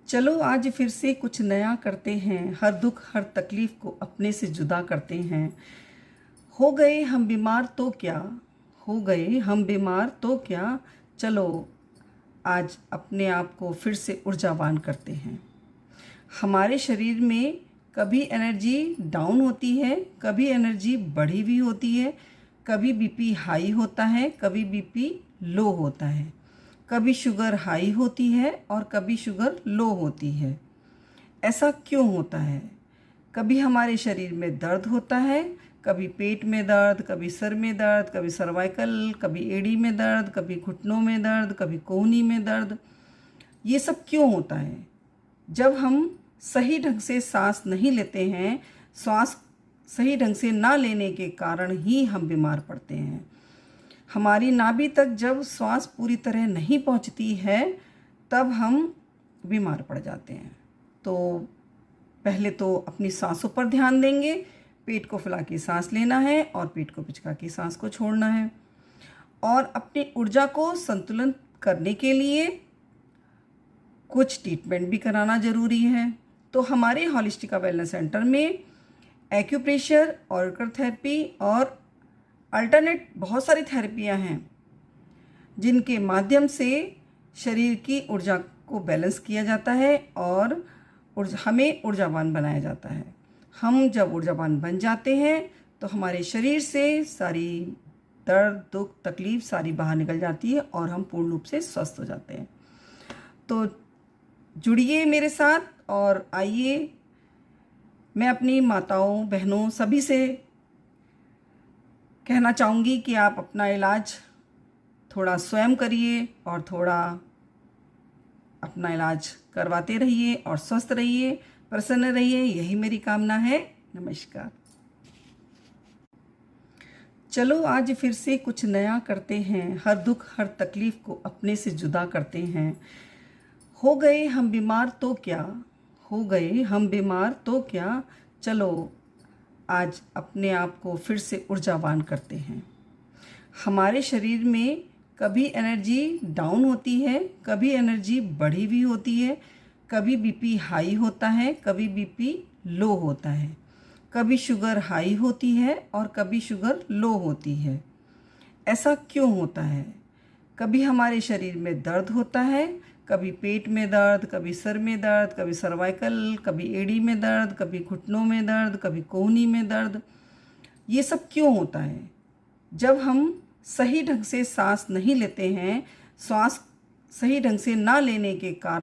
चलो आज फिर से कुछ नया करते हैं, हर दुख हर तकलीफ़ को अपने से जुदा करते हैं। हो गए हम बीमार तो क्या, हो गए हम बीमार तो क्या, चलो आज अपने आप को फिर से ऊर्जावान करते हैं। हमारे शरीर में कभी एनर्जी डाउन होती है, कभी एनर्जी बढ़ी हुई होती है, कभी बीपी हाई होता है, कभी बीपी लो होता है, कभी शुगर हाई होती है और कभी शुगर लो होती है। ऐसा क्यों होता है? कभी हमारे शरीर में दर्द होता है, कभी पेट में दर्द, कभी सर में दर्द, कभी सर्वाइकल, कभी एड़ी में दर्द, कभी घुटनों में दर्द, कभी कोहनी में दर्द। ये सब क्यों होता है? जब हम सही ढंग से सांस नहीं लेते हैं, श्वास सही ढंग से ना लेने के कारण ही हम बीमार पड़ते हैं। हमारी नाभि तक जब श्वास पूरी तरह नहीं पहुंचती है, तब हम बीमार पड़ जाते हैं। तो पहले तो अपनी सांसों पर ध्यान देंगे। पेट को फुला के सांस लेना है और पेट को पिचका के सांस को छोड़ना है। और अपनी ऊर्जा को संतुलन करने के लिए कुछ ट्रीटमेंट भी कराना ज़रूरी है। तो हमारे होलिस्टिका वेलनेस सेंटर में एक्यूप्रेशर, ऑर्गन थेरेपी और अल्टरनेट बहुत सारी थेरेपियां हैं, जिनके माध्यम से शरीर की ऊर्जा को बैलेंस किया जाता है और हमें ऊर्जावान बनाया जाता है। हम जब ऊर्जावान बन जाते हैं तो हमारे शरीर से सारी दर्द, दुख, तकलीफ़ सारी बाहर निकल जाती है और हम पूर्ण रूप से स्वस्थ हो जाते हैं। तो जुड़िए मेरे साथ और आइए, मैं अपनी माताओं, बहनों सभी से कहना चाहूँगी कि आप अपना इलाज थोड़ा स्वयं करिए और थोड़ा अपना इलाज करवाते रहिए और स्वस्थ रहिए, प्रसन्न रहिए, यही मेरी कामना है। नमस्कार। चलो आज फिर से कुछ नया करते हैं, हर दुख हर तकलीफ़ को अपने से जुदा करते हैं। हो गए हम बीमार तो क्या, हो गए हम बीमार तो क्या, चलो आज अपने आप को फिर से ऊर्जावान करते हैं। हमारे शरीर में कभी एनर्जी डाउन होती है, कभी एनर्जी बढ़ी हुई होती है, कभी बीपी हाई होता है, कभी बीपी लो होता है, कभी शुगर हाई होती है और कभी शुगर लो होती है। ऐसा क्यों होता है? कभी हमारे शरीर में दर्द होता है, कभी पेट में दर्द, कभी सर में दर्द, कभी सर्वाइकल, कभी एड़ी में दर्द, कभी घुटनों में दर्द, कभी कोहनी में दर्द। ये सब क्यों होता है? जब हम सही ढंग से सांस नहीं लेते हैं, श्वास सही ढंग से ना लेने के कारण